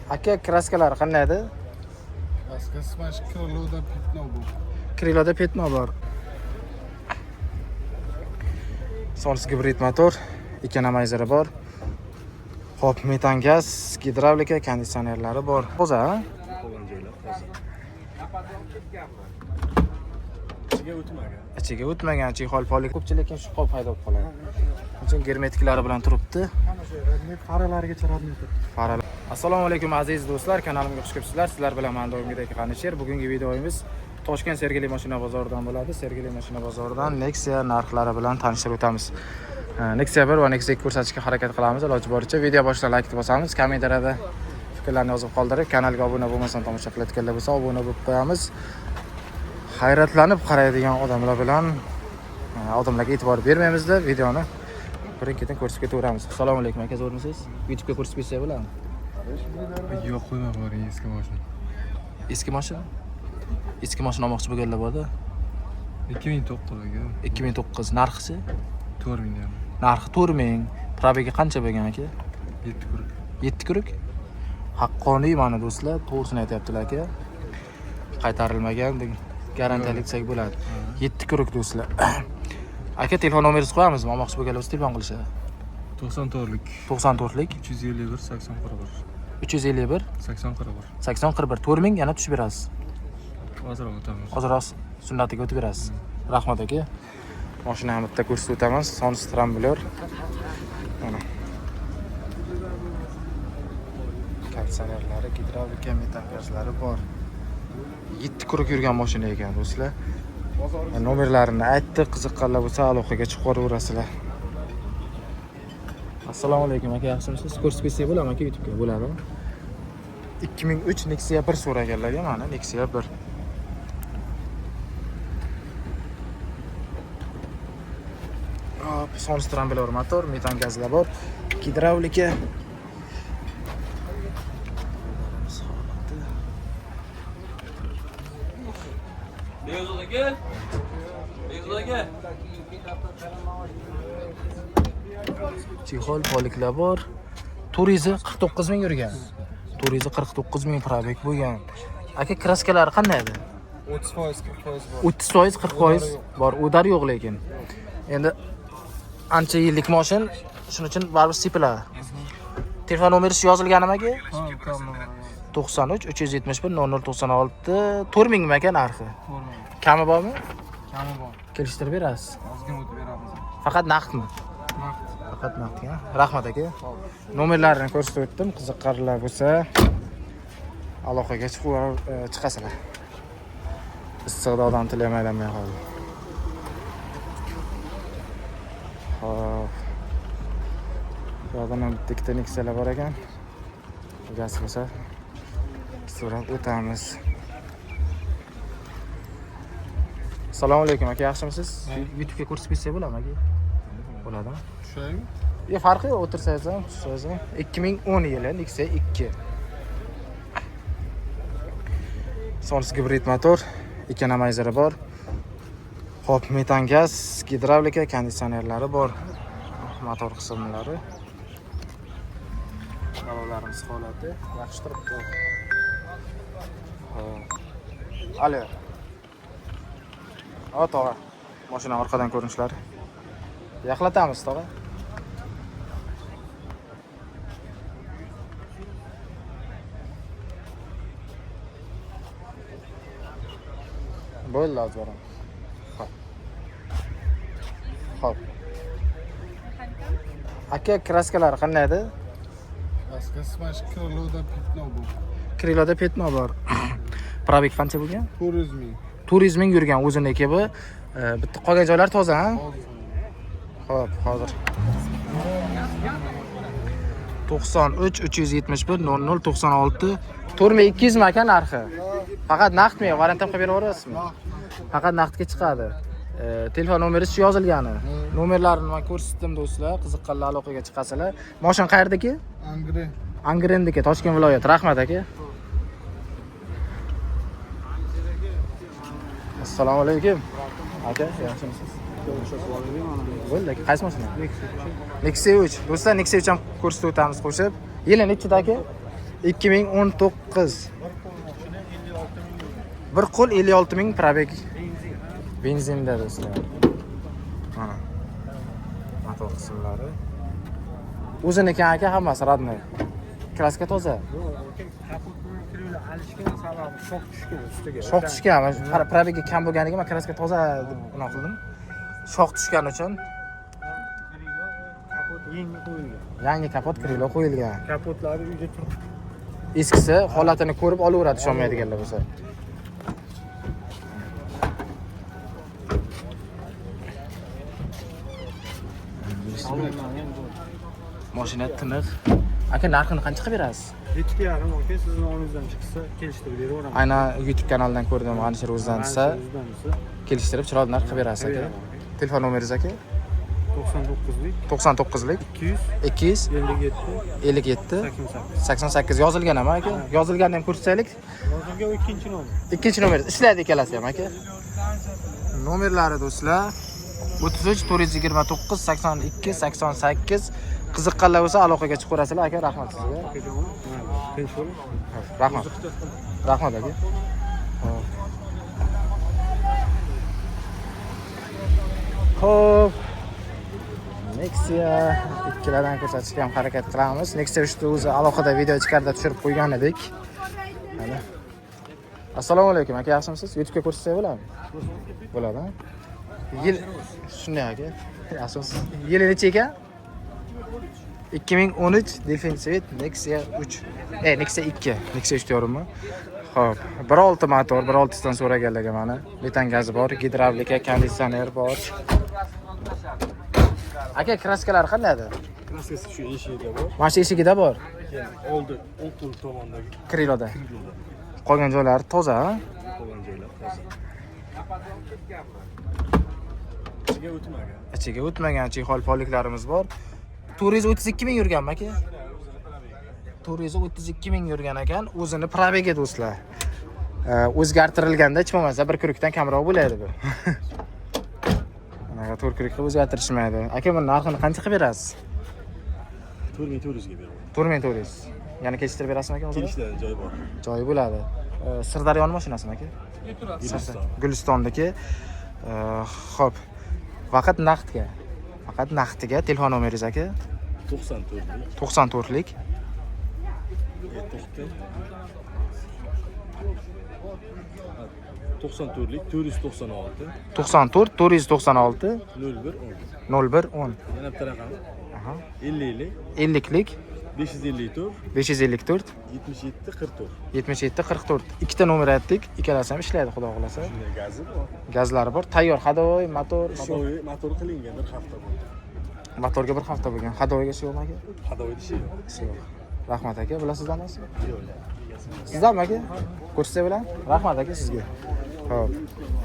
Aka, kraskalari qanday edi? Kraskasi mana shu kriloda petno bu. Kriloda petno bor. Sols gibrid motor, economizer bor. Hop, metan gaz, gidravlika, konditsionerlari bor. Qo'za, ha? Ichiga o'tmagan, chexol polik ko'pchilikka shubha paydo bo'lib qoladi. Uchun germetiklari bilan turibdi. Faralarigacha radmetr. Faral. Assalomu alaykum aziz do'stlar, kanalimga xush kelibsizlar. Sizlar bilan men doimgidek Qanishir. Bugungi videomiz Toshkent Sergeli mashina bozoridan bo'ladi. Sergeli mashina bozoridan Nexia narxlari bilan tanishib o'tamiz. Nexia 1 va Nexia 2 ko'rsatishga harakat qilamiz. Iloji boricha video boshida like bosamiz, kommentariyada fikrlarni yozib qoldirib, kanalga obuna bo'lmasan tomosha qilayotganlar bo'lsa obuna bo'lib qo'yamiz. Hayratlanib qaraydigan odamlar bilan odamlarga e'tibor bermaymizda, videoni birin-ketin ko'rsatib ketaveramiz. Assalomu alaykum aka, zo'rmisiz? YouTube'ga ko'rsatib ketsak bo'ladimi? Yo'q, qo'yma bor, eski mashina. Eski mashina? Eski mashina olmoqchi bo'lganlar borda. 2009 aka. 2009 narxi? 4000 ham. Narxi 4000. Probegi qancha bo'lgan aka? 7 kuruk. 7 kuruk. Haqqoniy mana do'stlar, to'g'risini aytayaptilar aka. Qaytarilmagan deb garantiyalik desak bo'ladi. 7 kuruk do'stlar. Aka, telefon nomeringizni qo'yamizmi? Olmoqchi bo'lganlar bo'lsa telefon qilishadi. 94lik. 94lik 351 8041. 351 8041. 8041 4000 yana tushib berasiz. Hozir o'tamiz. Hozir sunnatiga o'tib berasiz. Rahmat aka. Mashinani bitta ko'rsatib o'tamiz. Sons Trambler. Mana. Konditsionerlari, gidravlika, metan gazlari bor. 7 kuruk yurgan mashina ekan do'stlar. Nomerlarini aytdi, qiziqqanlar bo'lsa aloqaga chiqaraverasizlar. Assalomu alaykum aka, yaxshimisiz? Ko'rsatib ketsak bo'ladimi aka YouTube'ga? Bo'ladimi? 2003 Nexia 1 so'raganlarga mana Nexia 1. Hop, Sons Trambler motor, metan gazlar bor, gidravlika. Chexol poliklar bor. Turizi 49000 yurgan. Turizi 49000 probeg bo'lgan. Aka, kraskalari qanday edi? 30%, 40% bor. 30%, 40% bor. O'dar yo'q lekin. Endi ancha yillik mashin, shuning uchun baribir sepiladi. Telefon nomeringiz yozilganmi aka? Ha, kammi. 93 371 0096 4000 mi aka narxi? Kami bormi? Kami bor. Kelishtirib berasiz. Ozgina o'tib beramiz. Faqat naqdmi? Naqd. Faqat naqdga. Rahmat aka. Nomerlarini ko'rsatib o'tdim. Qiziqqanlar bo'lsa aloqaga chiqasizlar. Issiqda odam tilamaylamay qoldi. Hop. Yo'qdan bitta Nexialar bor ekan. Gaz bo'lsa so'rab o'tamiz. Assalomu alaykum aka, yaxshimisiz? YouTube'ga ko'rsatib ketsak bo'ladimi aka? Bo'ladimi? Tushaymi? Farqi yo'q, o'tirsangiz ham, tushsangiz ham. 2010 yili Nexia 2. Sols gibrid motor, economizer bor. Hop, metan gaz, gidravlika, konditsionerlari bor. Motor qismlari. Balolarimiz holati yaxshi turibdi. Alo. Tog'a. Mashina orqadan ko'rinishlari. Yaxlatamiz tog'a. Bo'ldi hozir. Xo'p. Aka, kraskalari qanday edi? Kraskasi mana shu kriloda petno bu. Kriloda petno bor. Probeg qancha bo'lgan? 400000. 4000 yurgan o'ziniki bu. Bitta qolgan joylar toza, ha? Xo'p, hozir 93 371 0096 4200 mi aka narxi? Faqat naqdmi? Variant ham qilib beraverasizmi? Faqat naqdga chiqadi. Telefon nomeringiz yozilgani. Nomerlarini men ko'rsatdim do'stlar. Qiziqqanlar aloqaga chiqasizlar. Mashina qayerdagi? Angren. Angrendagi, Toshkent viloyati. Rahmat aka. Assalomu alaykum. Aka, yaxshimisiz? Bo'ldi aka, qaysi mashina? Nexia 3. Do'stlar, Nexia 3 ham ko'rsatib o'tamiz qo'shib. Yili nechida aka? 2019. Bir qo'l 56 ming probeg. Benzinda do'stlar. Mana. Motor qismlari. O'ziniki aka hammasi radnoy. Kraska toza. Shox tushgan. Probegi kam bo'lganiga men kraska toza deb nima qildim. Shox tushgani uchun yangi kapot krilo qo'yilgan. Kapotlari uyda turibdi. Eskisi holatini ko'rib olaveradi, ishonmaydiganlar bo'lsa. Mashina tiniq. Aka, narxini qancha qilib berasiz? 7,5 aka, sizning o'ngingizdan chiqsa kelishtirib beraveraman. Aynan YouTube kanalidan ko'rdim, G'anishir o'zidan desa, kelishtirib chiroyli narx qilib berasiz aka. Telefon nomeringiz aka? 99lik 99lik 200 200 57 57 88. 88 yozilgan ham aka. Yozilganini ham ko'rsataylik. Hozirga o ikkinchi nomer. Ikkinchi nomer ishlaydi ikkalasi ham aka. Nomerlari do'stlar 33 429 82 88. Qiziqqanlar bo'lsa aloqaga chiqaverasizlar aka. Rahmat sizga. Tinch bo'ling. Rahmat. Rahmat aka. Xo'p. Nexia ikkilardan ko'rsatishga ham harakat qilamiz. Nexia 3 o'zi alohida video ichkarida tushirib qo'ygan edik. Mana. Assalomu alaykum aka, yaxshimisiz? YouTube'ga ko'rsatsak bo'ladimi? Bo'ladi. Yil shunday aka. Yaxshimisiz? Yili necha ekan? 2013 Defensive Nexia 3. Nexia 2. Nexia 3 diyorummi? Xo'p, 1.6 motor, 1.6 dan so'raganlarga mana. Metan gazi bor, gidravlika, konditsioner bor. Aka, kraskalar qandaydi? Kraskasi shu eshigida bor. Mana shu eshigida bor. Oldi, o'ng qo'l tomondagi Kriloda. Qolgan joylari toza, ha? qolgan joylar toza. Ichiga o'tmagan. Ichiga o'tmagan chexol poliklarimiz bor. 432 ming yurganmi aka? 432 ming yurgan ekan. O'zini probegi do'stlar. O'zgartirilganda hech bo'lmasa bir kurikdan kamroq bo'ladi bu. Mana to'rt kurikni o'zgartirishmaydi. Aka, buni narxini qancha qilib berasiz? 4400 ga beraman. 4400. Yana kechirib berasizmi aka? Kelishdan joy bor. Joyi bo'ladi. Sirdaryoning mashinasimi aka? Gulistondagi. Xo'p. Faqat naqdga. Faqat naqdga telefon nomeringiz aka? 94lik 94lik 94lik 496 94 496 0110. 0110. Yana bitta raqam. Aha. 50lik 50lik 554 554 77 44. 77 44. Ikkita nomer aytdik. Ikkalasi ham ishlaydi, xudo xohlasa. Shunday gazi bor. Gazlari bor, tayyor hadovoy, motor, Motor qilingan bir hafta bo'ldi. motorga bir hafta bo'lgan. Hadovoyga ishi yo'qmi aka? Hadovoy ishi yo'q. Ishi yo'q. Rahmat aka, bilasizlarmi? Yo'q. Sizlarmi aka? Ko'rsatsa bilan? Rahmat aka sizga. Xo'p.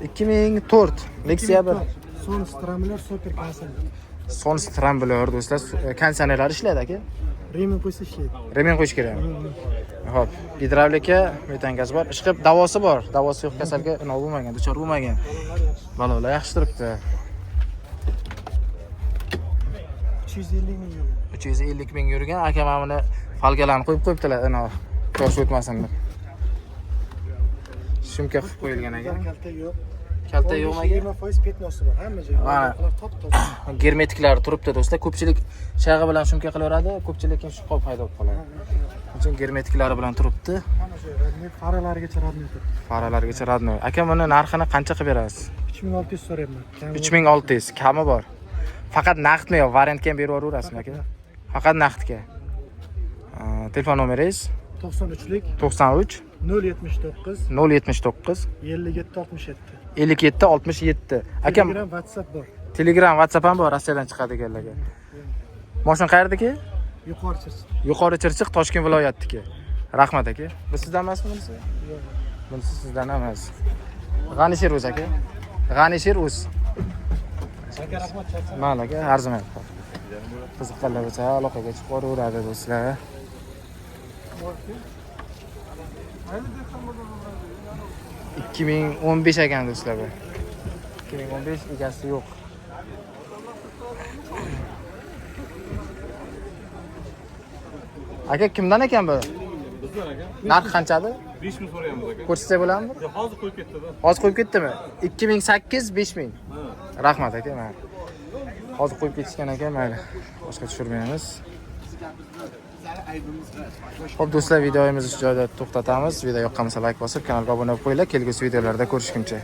2004 Nexia 1. Son stramlar super konserv. Son strambular do'stlar, konditsionerlar ishlaydi aka. Remen qo'ysa ishlaydi. Remen qo'yish kerak. Xo'p, gidravlika, metan gaz bor. Ishqib davosi bor. Davosi yo'q kasalga nima bo'lmagan, duchor bo'lmagan. Balolar yaxshi turibdi. 350 ming euro. 350 ming yurgan. Aka mana buni falgalarni qo'yib qo'yibdilar, tosh o'tmasin deb. Shumka qilib qo'yilgan ekan. Kalta yo'q. Kalta yo'qmi aka? 20% petnosi bor. Hamma joyda. Top-top. Germetiklari turibdi do'stlar. Ko'pchilik shag'i bilan shumka qilaveradi, ko'pchilik shu qolib paydo bo'lib qoladi. Uchun germetiklari bilan turibdi. Hamma joy radnoy, faralarigacha radnoy turibdi. Faralargacha radnoy. Aka, buni narxini qancha qilib berasiz? 3600 so'rayapman. 3600, kami bor. Faqat naqdmi yo, variantga ham berib yuborasizmi aka? Faqat naqdga. Telefon nomeringiz? 93lik 93 079 079 57 67. 57 67. Aka, Telegram, WhatsApp bor. Telegram, WhatsApp ham bor, Rossiyadan chiqadiganlarga. Mashina qayerdaki? Yuqori Chirchiq. Yuqori Chirchiq, Toshkent viloyatidagi. Rahmat aka. Bu sizdan emasmi bunisi? Yo'q. Bunisi sizdan emas. G'anishir o'z aka. G'anishir o'z. Aka, rahmat. Mana aka, arzimayapti. Qiziqqanlar bo'lsa aloqaga chiqib qo'yaveradi do'stlar. 2015 ekan do'stlar bu. 2015 egasi yo'q. Aka, kimdan ekan bu? Bizlar aka. Narxi qanchadi? 5000 so'rayapmiz aka. Ko'rsatsa bo'ladimi? Yo'q, hozir qo'yib ketdi-da. Hozir qo'yib ketdimi? 2008 5000. Rahmat aka, mayli. Hozir qo'yib ketishgan ekan, mayli. Boshqa tushirmaymiz. Xo'p do'stlar, videomizni shu joyda to'xtatamiz. Video yoqqan bo'lsa like bosib, kanalga obuna bo'lib qo'yinglar. Kelgusi videolarda ko'rishguncha.